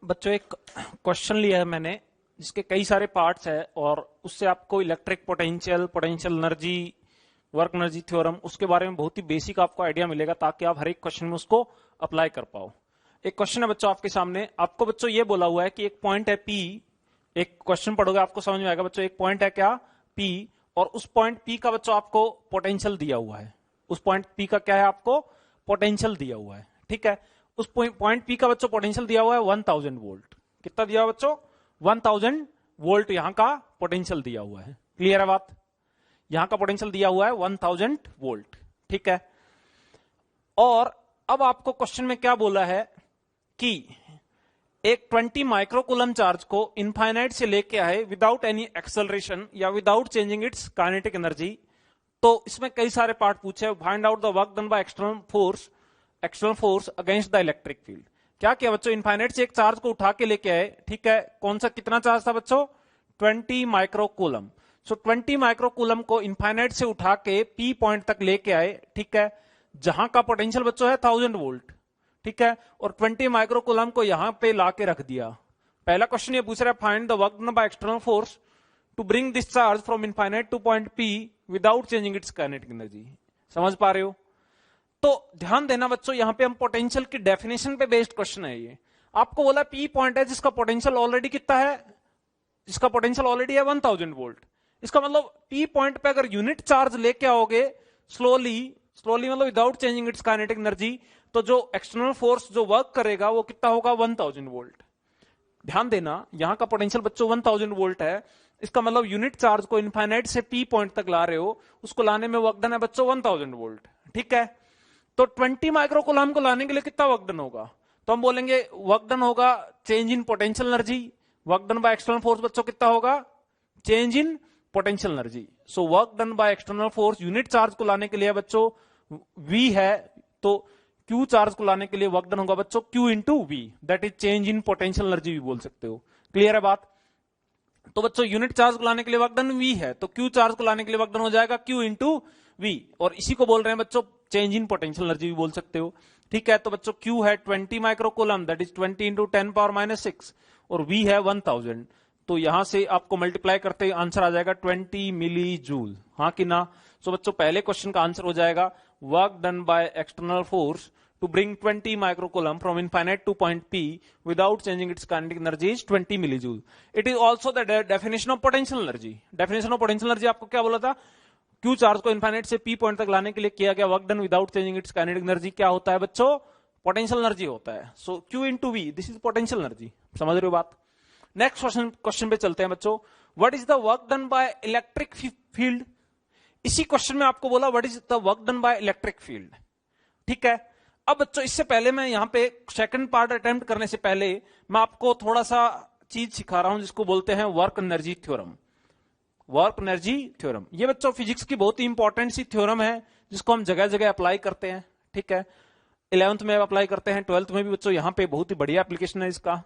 बच्चों एक क्वेश्चन लिया है मैंने जिसके कई सारे पार्ट्स है और उससे आपको electric potential, potential energy, work energy theorem उसके बारे में बहुत ही बेसिक आपको आइडिया मिलेगा ताकि आप हर एक क्वेश्चन में उसको अप्लाई कर पाओ। एक क्वेश्चन है बच्चों आपके सामने, आपको बच्चों ये बोला हुआ है कि एक पॉइंट है पी। एक क्वेश्चन पढ़ोगे आपको समझ में आएगा बच्चों, एक पॉइंट है क्या पी, और उस पॉइंट पी का बच्चों आपको पोटेंशियल दिया हुआ है। उस पॉइंट पी का क्या है, आपको पोटेंशियल दिया हुआ है। ठीक है, उस पॉइंट पी का बच्चों पोटेंशियल दिया हुआ है 1000 वोल्ट। कितना दिया हुआ बच्चों? 1000 वोल्ट यहां का पोटेंशियल दिया हुआ है। क्लियर है बात? यहां का पोटेंशियल दिया हुआ है 1000 वोल्ट। ठीक है, और अब आपको क्वेश्चन में क्या बोला है कि एक 20 माइक्रोकूलम चार्ज को इनफाइनाइट से लेके आए विदाउट एनी एक्सेलरेशन या without changing its kinetic energy. तो इसमें कई सारे पार्ट पूछे। Find out the work done by external force against the electric field. क्या किया बच्चों? इनफाइनाइट से एक चार्ज को उठा के लेके आए। ठीक है, कौन सा, कितना चार्ज था बच्चों? 20 माइक्रोकूलम। सो 20 माइक्रोकूलम को इनफाइनाइट से उठा के पी पॉइंट तक लेके आए। ठीक है, जहां का पोटेंशियल बच्चों है 1000 वोल्ट। ठीक है, और 20 माइक्रोकूलम को यहां पे लाके रख दिया। पहला क्वेश्चन ये पूछ रहा है, find the work done by external force to bring this charge from infinite to point P without changing its kinetic energy. समझ पा रहे हो? तो ध्यान देना बच्चों, यहां पे हम पोटेंशियल की डेफिनेशन पे बेस्ड क्वेश्चन है ये। आपको बोला पी पॉइंट है जिसका पोटेंशियल ऑलरेडी कितना है, जिसका पोटेंशियल ऑलरेडी है 1000 वोल्ट। इसका मतलब पी पॉइंट पे अगर यूनिट चार्ज लेके आओगे स्लोली मतलब without changing its kinetic energy, तो जो एक्सटर्नल फोर्स जो वर्क करेगा वो कितना होगा? 1000 वोल्ट। ध्यान देना, यहां का पोटेंशियल बच्चों 1000 वोल्ट है। इसका मतलब यूनिट चार्ज को इनफाइनाइट से पी पॉइंट तक ला रहे हो, उसको लाने में वर्क डन है बच्चों 1000 वोल्ट। ठीक है, तो 20 माइक्रोकूलम को लाने के लिए कितना वर्क डन होगा? तो हम बोलेंगे वर्क डन होगा change in potential energy. Work done by external force बच्चों कितना होगा? Change in potential energy. So work done by external force unit charge को लाने के लिए बच्चों V है, तो Q चार्ज को लाने के लिए वर्क डन होगा बच्चों Q into V, that is change in potential energy भी बोल सकते हो। क्लियर है बात? तो बच्चों यूनिट चार्ज को लाने के लिए वर्क डन V है, तो Q चार्ज को लाने के लिए वर्क डन हो जाएगा Q इंटू वी, और इसी को बोल रहे हैं बच्चों चेंज इन पोटेंशियल एनर्जी भी बोल सकते हो। ठीक है, तो बच्चों Q है 20 माइक्रोकूलम, दैट इज 20 इंटू 10⁻⁻⁶, और V है 1000। तो यहां से आपको मल्टीप्लाई करते आंसर आ जाएगा 20 मिली जूल। हाँ कि ना? सो बच्चों पहले क्वेश्चन का आंसर हो जाएगा work done by external force to bring 20 microcoulomb from infinite to point P without changing its kinetic energy is 20 millijoule. It is also the definition of potential energy. Definition of potential energy आपको क्या बोला था? Q charge को infinite से P point तक लाने के लिए किया गया work done without changing its kinetic energy क्या होता है बच्चों? पोटेंशियल एनर्जी होता है। So Q into V, this is potential energy. समझ रहे हो बात? नेक्स्ट क्वेश्चन पे चलते हैं बच्चों। What is the work done by electric field? इसी क्वेश्चन में आपको बोला what is the work done by electric field. ठीक है, अब बच्चों इससे पहले मैं यहां पे सेकंड पार्ट अटेम्प्ट करने से पहले मैं आपको थोड़ा सा चीज सिखा रहा हूं जिसको बोलते हैं work energy theorem. Work energy theorem ये बच्चों फिजिक्स की बहुत ही इंपॉर्टेंट सी थ्योरम है जिसको हम जगह जगह अप्लाई करते हैं। ठीक है, 11th में अप्लाई करते हैं, 12th में भी बच्चों यहां पे बहुत ही बढ़िया एप्लीकेशन है इसका।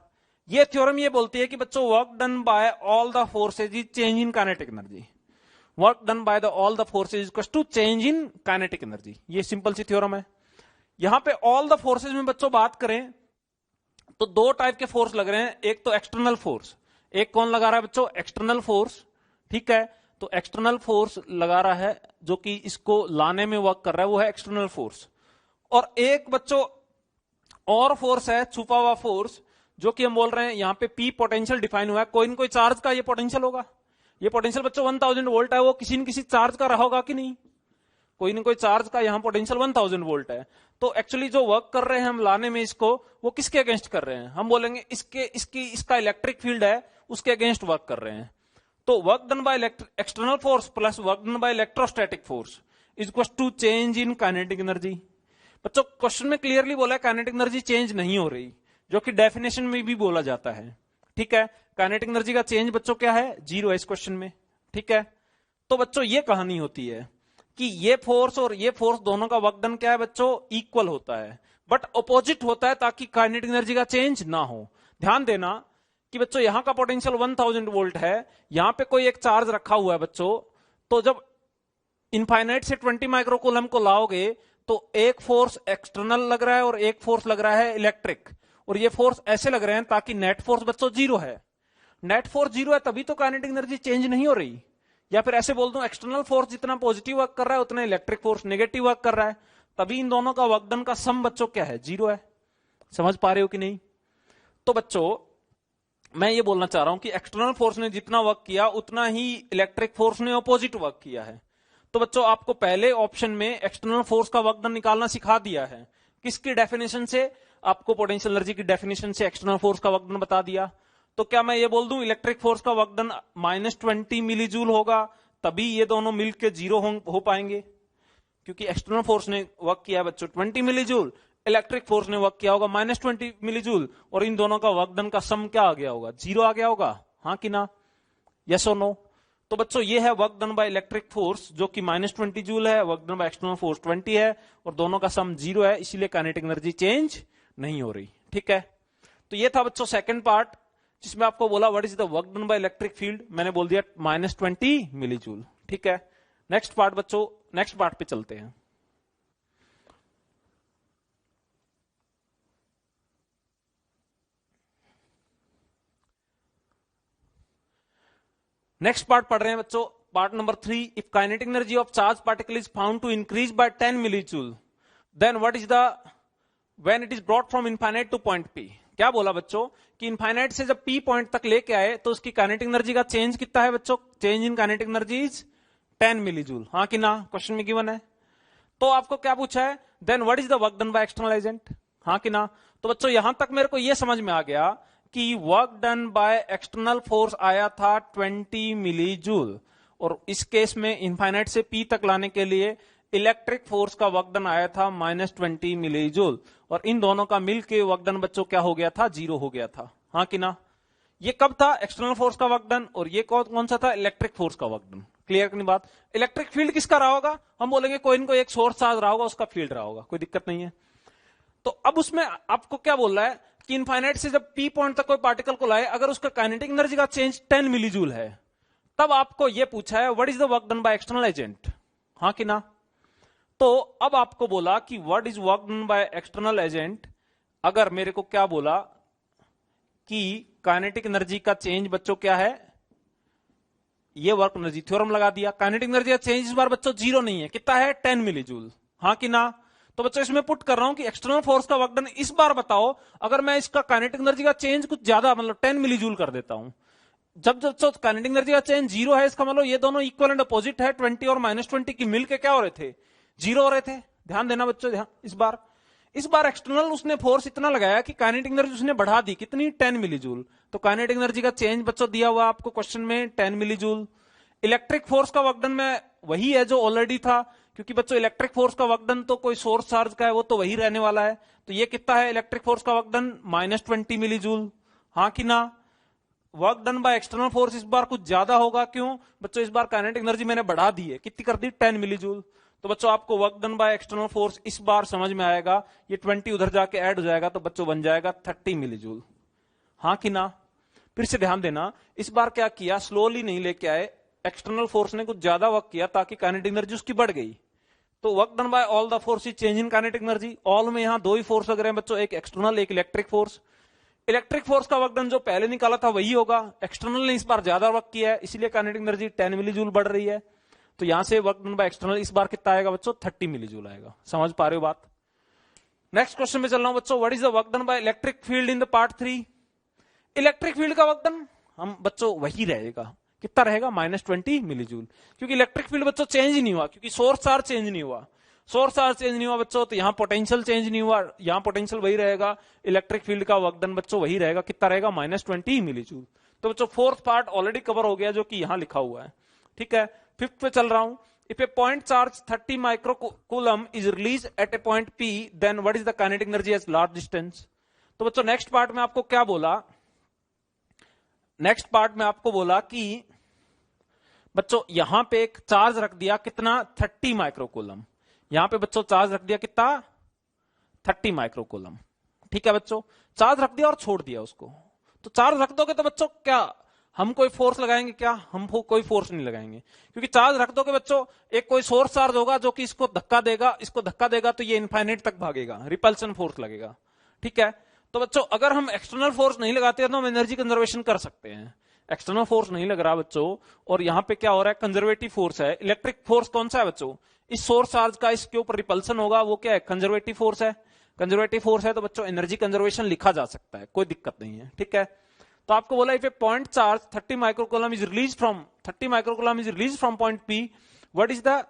ये थ्योरम ये बोलती है कि बच्चों work done by all the forces is change in kinetic energy. Work done by the all the forces is to change in kinetic energy. ये सिंपल सी थ्योरम है। यहां पे ऑल द फोर्सेज में बच्चों बात करें तो दो टाइप के फोर्स लग रहे हैं। एक तो एक्सटर्नल फोर्स, एक कौन लगा रहा है बच्चों? External force. ठीक है, तो एक्सटर्नल फोर्स लगा रहा है जो कि इसको लाने में वर्क कर रहा है, वो है एक्सटर्नल फोर्स। और एक बच्चों और फोर्स है, छुपा हुआ फोर्स, जो कि हम बोल रहे हैं यहां पे P पोटेंशियल डिफाइन हुआ है। कोई न कोई चार्ज का ये पोटेंशियल होगा। ये पोटेंशियल बच्चों 1000 वोल्ट है, वो किसी न किसी चार्ज का रहा होगा कि नहीं? कोई न कोई चार्ज का यहां पोटेंशियल 1000 वोल्ट है। तो एक्चुअली जो वर्क कर रहे हैं हम लाने में इसको, वो किसके अगेंस्ट कर रहे हैं? हम बोलेंगे इसका इलेक्ट्रिक फील्ड है, उसके अगेंस्ट वर्क कर रहे हैं। तो work done by external force plus work done by electrostatic force is equal to change in kinetic energy. बच्चों क्वेश्चन में क्लियरली बोला है काइनेटिक एनर्जी चेंज नहीं हो रही, जो कि डेफिनेशन में भी बोला जाता है। ठीक है, काइनेटिक एनर्जी का चेंज बच्चों क्या है? 0 है इस क्वेश्चन में। ठीक है, तो बच्चों ये कहानी होती है कि ये फोर्स और ये फोर्स दोनों का वर्क डन क्या है बच्चों? इक्वल होता है, बट अपोजिट होता है ताकि काइनेटिक एनर्जी का चेंज ना हो। ध्यान देना कि बच्चों यहां का पोटेंशियल 1000 वोल्ट है, यहां पे कोई एक चार्ज रखा हुआ है बच्चों। तो जब इनफाइनाइट से 20 माइक्रोकूलम को लाओगे तो एक फोर्स एक्सटर्नल लग रहा है और एक फोर्स लग रहा है इलेक्ट्रिक, और ये फोर्स ऐसे लग रहे हैं ताकि नेट फोर्स बच्चों जीरो है। नेट फोर्स जीरो है तभी तो काइनेटिक एनर्जी चेंज नहीं हो रही। या फिर ऐसे बोल दूं, एक्सटर्नल फोर्स जितना पॉजिटिव वर्क कर रहा है उतना इलेक्ट्रिक फोर्स नेगेटिव वर्क कर रहा है, तभी इन दोनों का वर्क डन का सम बच्चों क्या है, जीरो है। समझ पा रहे हो कि नहीं? तो बच्चों मैं ये बोलना चाह रहा हूं कि एक्सटर्नल फोर्स ने जितना वर्क किया उतना ही इलेक्ट्रिक फोर्स ने अपोजिट वर्क किया है। तो बच्चों आपको पहले ऑप्शन में एक्सटर्नल फोर्स का वर्क डन निकालना सिखा दिया है। किसकी डेफिनेशन से? आपको पोटेंशियल एनर्जी की डेफिनेशन से एक्सटर्नल फोर्स का वर्क डन बता दिया। तो क्या मैं ये बोल दूं इलेक्ट्रिक फोर्स का वर्क डन -20 मिली जूल होगा, तभी ये दोनों मिलकर जीरो हो पाएंगे? क्योंकि एक्सटर्नल फोर्स ने वर्क किया बच्चों 20 मिली जूल, इलेक्ट्रिक फोर्स ने वर्क किया होगा -20 मिली जूल, और इन दोनों का वर्क डन का सम क्या आ गया होगा, जीरो आ गया होगा। हाँ कि ना? यस और नो? तो बच्चों ये है work done by electric force जो कि -20 जूल है, work done by external force 20 है, और दोनों का सम जीरो है, इसीलिए काइनेटिक एनर्जी चेंज नहीं हो रही। ठीक है, तो ये था बच्चों सेकंड पार्ट, जिसमें आपको बोला what is the work done by electric field. मैंने बोल दिया -20 मिली जूल। ठीक है, नेक्स्ट पार्ट बच्चों, नेक्स्ट पार्ट पे चलते हैं। नेक्स्ट पार्ट पढ़ रहे हैं बच्चों, part number 3। If kinetic energy of charge particle is found to increase by 10 millijoule, then what is the when it is brought from infinite to point P. क्या बोला बच्चों कि इनफाइनाइट से जब पी पॉइंट तक लेके आए तो उसकी काइनेटिक एनर्जी का चेंज कितना है बच्चों? Change in kinetic energy is 10 millijoule. हाँ कि ना? क्वेश्चन में गिवन है। तो आपको क्या पूछा है? Then what is the work done by external agent. हाँ कि ना? तो बच्चों यहां तक मेरे को यह समझ में आ गया कि work done by external force आया था 20 मिली जूल, और इस केस में इनफाइनाइट से पी तक लाने के लिए इलेक्ट्रिक फोर्स का वर्क डन आया था -20 मिली जूल, और इन दोनों का मिलके वर्क डन बच्चों क्या हो गया था? जीरो हो गया था। हाँ कि ना? ये कब था? एक्सटर्नल फोर्स का वर्क डन, और ये कौन सा था? इलेक्ट्रिक फोर्स का वर्क डन। क्लियर की बात? इलेक्ट्रिक फील्ड किसका रहा होगा? हम बोलेंगे कोई इनको एक सोर्स चार्ज रहा होगा, उसका फील्ड रहा होगा, कोई दिक्कत नहीं है। तो अब उसमें आपको क्या बोल रहा है कि इनफाइनाइट से जब पी पॉइंट तक कोई पार्टिकल को लाए, अगर उसका काइनेटिक एनर्जी का चेंज 10 मिली जूल है, तब आपको यह पूछा है what is the work done by external agent. हाँ कि ना? तो अब आपको बोला कि what is work done by external agent. अगर मेरे को क्या बोला कि काइनेटिक एनर्जी का चेंज बच्चों क्या है, ये वर्क एनर्जी थ्योरम लगा दिया। काइनेटिक एनर्जी का चेंज इस बार बच्चों जीरो नहीं है, कितना है? 10 मिली जूल। हाँ कि ना? तो बच्चों इसमें पुट कर रहा हूं कि एक्सटर्नल फोर्स का वर्क डन इस बार बताओ, अगर मैं इसका काइनेटिक एनर्जी का चेंज कुछ ज्यादा मतलब 10 मिली जूल कर देता हूं। जब जब काइनेटिक एनर्जी का चेंज जीरो है, इसका मतलब ये दोनों इक्वल एंड अपोजिट है, 20 और -20 की मिलके क्या हो रहे थे? जीरो हो रहे थे। ध्यान देना बच्चों, ध्यान। इस बार एक्सटर्नल उसने फोर्स इतना लगाया कि काइनेटिक एनर्जी उसने बढ़ा दी, कितनी? 10 मिली जूल। तो काइनेटिक एनर्जी का चेंज बच्चों दिया हुआ आपको क्वेश्चन में 10 मिली जूल। इलेक्ट्रिक फोर्स का वर्क डन में वही है जो ऑलरेडी था, क्योंकि बच्चों इलेक्ट्रिक फोर्स का वर्क डन तो कोई सोर्स चार्ज का है, वो तो वही रहने वाला है। तो ये कितना है इलेक्ट्रिक फोर्स का वर्क डन? -20 millijoule. हाँ कि ना? Work done by external force इस बार कुछ ज्यादा होगा। क्यों बच्चों? इस बार काइनेटिक एनर्जी मैंने बढ़ा दी है, कितनी कर दी? 10 मिली जूल। तो बच्चों आपको work done by external force इस बार समझ में आएगा, ये 20 उधर जाके ऐड हो जाएगा तो बच्चों बन जाएगा 30 मिली जूल। हाँ कि ना? फिर से ध्यान देना, इस बार क्या किया? स्लोली नहीं लेके आए, एक्सटर्नल फोर्स ने कुछ ज्यादा वर्क किया ताकि काइनेटिक एनर्जी उसकी बढ़ गई। तो work done by all the force is change in kinetic energy. All में यहां दो ही फोर्स लग रहे हैं बच्चों, एक एक्सटर्नल एक इलेक्ट्रिक फोर्स। इलेक्ट्रिक फोर्स का वर्क डन जो पहले निकाला था वही होगा, एक्सटर्नल ने इस बार ज्यादा वर्क किया है, इसलिए काइनेटिक एनर्जी 10 मिली जूल बढ़ रही है। तो यहां से वर्क डन बाय एक्सटर्नल इस बार कितना आएगा बच्चों? 30 मिली जूल आएगा। समझ पा रहे हो बात? नेक्स्ट क्वेश्चन में चल रहा हूं बच्चों, what is the work done by electric field in the part 3। Electric field का वर्क डन हम बच्चों वही रहेगा, कितना रहेगा? -20 मिली जूल, क्योंकि इलेक्ट्रिक फील्ड बच्चों चेंज ही नहीं हुआ, क्योंकि सोर्स चार्ज चेंज नहीं हुआ। सोर्स चार्ज चेंज नहीं हुआ बच्चों, तो यहां पोटेंशियल चेंज नहीं हुआ, यहां पोटेंशियल वही रहेगा। इलेक्ट्रिक फील्ड का वर्क डन बच्चों वही रहेगा, कितना रहेगा? -20 मिली जूल। तो बच्चों फोर्थ पार्ट ऑलरेडी कवर हो गया जो कि यहां लिखा हुआ है। ठीक है, फिफ्थ पे चल रहा हूं। If a point charge 30 microcoulomb is release at a point P, then what is the kinetic energy at large distance. तो बच्चों नेक्स्ट पार्ट में आपको क्या बोला? नेक्स्ट पार्ट में आपको बोला कि बच्चों यहां पे एक चार्ज रख दिया, कितना? 30 माइक्रोकूलम। यहां पे बच्चों चार्ज रख दिया कितना? 30 माइक्रोकूलम। ठीक है बच्चों, चार्ज रख दिया और छोड़ दिया उसको। तो चार्ज रख दोगे तो बच्चों क्या हम कोई फोर्स लगाएंगे? क्या हम कोई फोर्स नहीं लगाएंगे, क्योंकि चार्ज रख दोगे बच्चों एक कोई सोर्स चार्ज होगा जो कि इसको धक्का देगा, इसको धक्का देगा तो ये इनफाइनाइट तक भागेगा, रिपल्सन फोर्स लगेगा। ठीक है, तो बच्चों अगर हम एक्सटर्नल फोर्स नहीं लगाते हैं तो हम एनर्जी कंजर्वेशन कर सकते हैं। एक्सटर्नल फोर्स नहीं लग रहा बच्चों, और यहां पे क्या हो रहा है, कंजर्वेटिव फोर्स है। इलेक्ट्रिक फोर्स कौन सा है बच्चों, इस सोर्स चार्ज का इसके ऊपर रिपल्सन होगा, वो क्या है, कंजर्वेटिव फोर्स है। कंजर्वेटिव फोर्स है तो बच्चों एनर्जी कंजर्वेशन लिखा जा सकता है, कोई दिक्कत नहीं है, ठीक है। तो आपको बोला if a point charge 30 microcoulomb is release from point P, what is the,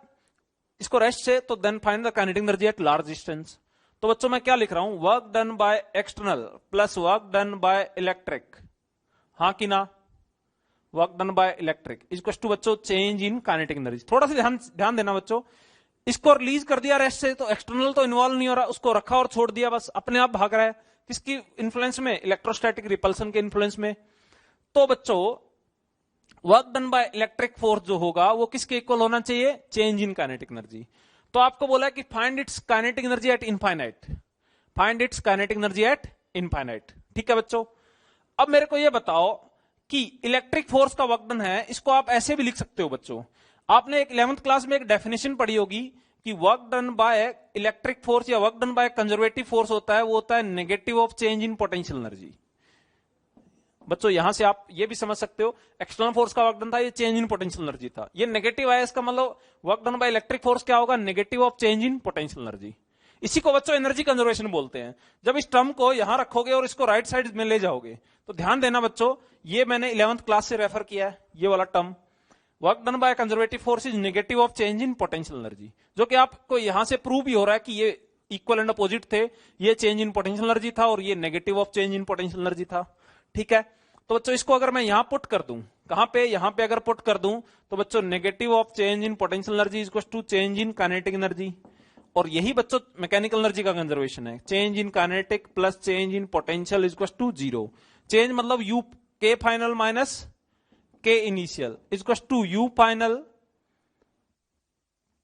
इसको रेस्ट से, तो then find the kinetic energy at large distance. तो बच्चों मैं क्या लिख रहा हूं, work done by external plus work done by electric, हाँ कि ना, work done by electric equal to बच्चों चेंज इन काइनेटिक एनर्जी। थोड़ा सा ध्यान देना बच्चों, इसको रिलीज कर दिया रेस्ट से तो एक्सटर्नल तो इन्वॉल्व नहीं हो रहा, उसको रखा और छोड़ दिया, बस अपने आप भाग रहा है, किसकी इन्फ्लुएंस में, इलेक्ट्रोस्टैटिक रिपल्सन के इन्फ्लुएंस में। तो बच्चों work done by electric force जो होगा वो किसके इक्वल होना चाहिए, चेंज इन काइनेटिक एनर्जी। तो आपको बोला कि find its kinetic energy eight infinite, find its kinetic energy eight infinite, ठीक है बच्चों। अब मेरे को यह बताओ कि इलेक्ट्रिक फोर्स का वर्क डन है, इसको आप ऐसे भी लिख सकते हो बच्चों। आपने एक 11th क्लास में एक डेफिनेशन पढ़ी होगी कि work done by electric force या work done by conservative force होता है, वो होता है negative of change in potential energy. बच्चों यहां से आप ये भी समझ सकते हो, एक्सटर्नल फोर्स का वर्क डन था, ये चेंज इन पोटेंशियल एनर्जी था, ये नेगेटिव आया, इसका मतलब work done by electric force क्या होगा, negative of change in potential energy. इसी को बच्चों एनर्जी कंजर्वेशन बोलते हैं। जब इस टर्म को यहां रखोगे और इसको राइट साइड में ले जाओगे, तो ध्यान देना बच्चों, ये मैंने 11th क्लास से रेफर किया है, ये वाला term, work done by conservative force is negative of change in potential energy, जो कि आपको यहां से प्रूव भी हो रहा है कि ये इक्वल एंड अपोजिट थे, ये चेंज इन पोटेंशियल एनर्जी था और ये negative of change in potential energy था, ठीक है। तो बच्चों इसको अगर मैं यहां पुट कर दूं, कहां पे, यहां पे अगर पुट कर दूं, तो बच्चों negative of change in potential energy is equal to change in kinetic energy, और यही बच्चों मैकेनिकल एनर्जी का कंजर्वेशन है, change in kinetic plus change in potential is equal to zero. Change मतलब U K final minus K initial is equal to U final,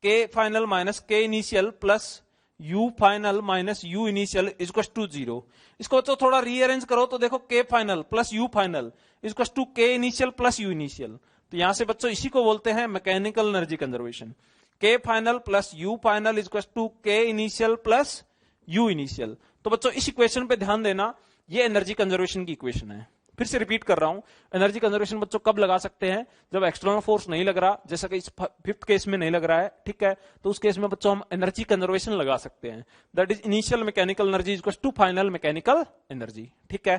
K final minus K initial plus U final minus U initial is equal to zero. इसको तो थोड़ा rearrange करो तो देखो K final plus U final is equal to K initial plus U initial. तो यहां से बच्चों इसी को बोलते हैं mechanical energy conservation, K final plus U final is equal to K initial plus U initial. तो बच्चों इस इक्वेशन पे ध्यान देना, ये एनर्जी कंजर्वेशन की इक्वेशन है। फिर से रिपीट कर रहा हूं, एनर्जी कंजर्वेशन बच्चों कब लगा सकते हैं, जब एक्सटर्नल फोर्स नहीं लग रहा, जैसा कि इस 5th केस में नहीं लग रहा है, ठीक है, तो उस केस में बच्चों हम एनर्जी कंजर्वेशन लगा सकते हैं, that is initial mechanical energy equal to final mechanical energy, ठीक है।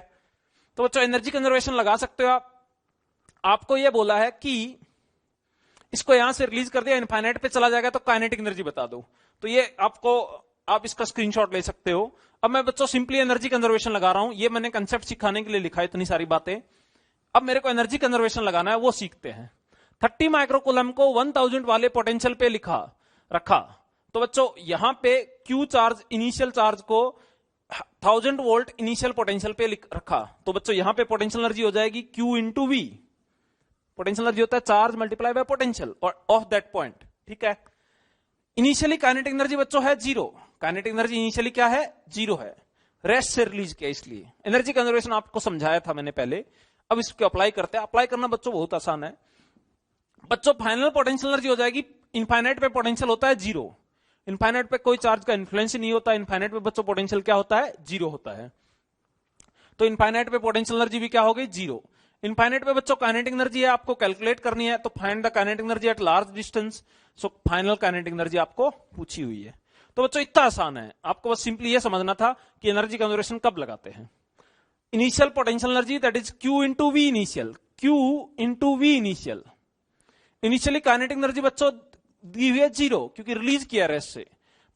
तो बच्चों एनर्जी कंजर्वेशन लगा सकते हो आप। आपको यह बोला है कि इसको यहां से रिलीज कर दिया, इनफाइनाइट पे चला जाएगा तो काइनेटिक एनर्जी बता दो, तो ये आपको, आप इसका स्क्रीनशॉट ले सकते हो। अब मैं बच्चों सिंपली एनर्जी कंजर्वेशन लगा रहा हूं, ये मैंने कंसेप्ट सिखाने के लिए लिखा है इतनी सारी बातें। अब मेरे को एनर्जी कंजर्वेशन लगाना है, वो सीखते हैं। 30 माइक्रोकूलम को 1000 वाले पोटेंशियल पे रखा, तो बच्चों यहां पे क्यू चार्ज, इनिशियल चार्ज को 1000 वोल्ट इनिशियल पोटेंशियल पे रखा, तो बच्चों यहां पे पोटेंशियल एनर्जी हो जाएगी Q into V. Potential energy होता है चार्ज मल्टीप्लाई बाय पोटेंशियल और ऑफ दैट पॉइंट, ठीक है। इनिशियली काइनेटिक एनर्जी बच्चों है जीरो, काइनेटिक एनर्जी इनिशियली क्या है, जीरो है, रेस्ट से रिलीज किया, इसलिए एनर्जी कंजर्वेशन आपको समझाया था मैंने पहले। अब इसको अप्लाई करते हैं, अप्लाई करना बच्चों बहुत आसान है। बच्चों फाइनल पोटेंशियल एनर्जी हो जाएगी, इनफाइनाइट पे पोटेंशियल होता है जीरो, इनफाइनाइट पे कोई चार्ज का इन्फ्लुएंस ही नहीं होता, इनफाइनाइट पे बच्चों पोटेंशियल क्या होता है, जीरो होता है। तो इनफाइनाइट पे पोटेंशियल एनर्जी भी क्या हो गई, जीरो। इनफाइनाइट पे बच्चों काइनेटिक एनर्जी है, आपको कैलकुलेट करनी है, तो find the kinetic energy at large distance. So final kinetic energy आपको पूछी हुई है। तो बच्चों इतना आसान है, आपको बस सिंपली ये समझना था कि एनर्जी कंजर्वेशन कब लगाते हैं। Initial potential energy that is Q into V initial, Q into V initial. Initially kinetic energy बच्चों दी हुई है जीरो, क्योंकि रिलीज किया रेस्ट से।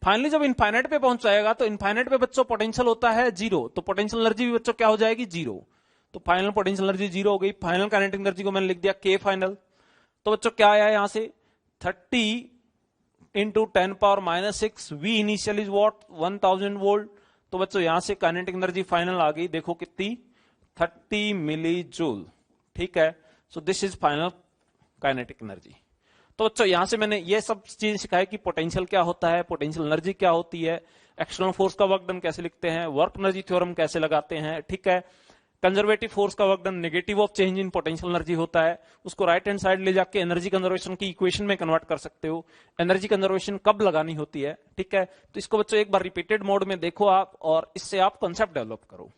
फाइनली जब इनफाइनाइट पे पहुंच जाएगा तो इनफाइनाइट पे बच्चों पोटेंशियल होता है जीरो, तो पोटेंशियल एनर्जी भी बच्चों क्या हो जाएगी, जीरो। तो फाइनल पोटेंशियल एनर्जी जीरो हो गई। फाइनल काइनेटिक एनर्जी को मैंने लिख दिया के फाइनल। तो बच्चों क्या आया यहां से, 30 into 10 power -6 V initial is what 1000 volt. तो बच्चों यहां से काइनेटिक एनर्जी फाइनल आ गई, देखो कितनी, 30 मिली जूल, ठीक है। So this is final kinetic energy. तो बच्चों यहां से मैंने ये सब चीज सिखाई कि पोटेंशियल क्या होता है, पोटेंशियल एनर्जी क्या होती है, एक्सटर्नल फोर्स का वर्क डन कैसे लिखते हैं, वर्क एनर्जी थ्योरम कैसे लगाते हैं, ठीक है। कंजर्वेटिव फोर्स का work done negative of change in potential energy होता है, उसको राइट हैंड साइड ले जाके एनर्जी कंजर्वेशन की इक्वेशन में कन्वर्ट कर सकते हो। एनर्जी कंजर्वेशन कब लगानी होती है, ठीक है। तो इसको बच्चों एक बार रिपीटेड मोड में देखो आप, और इससे आप कंसेप्ट डेवलप करो।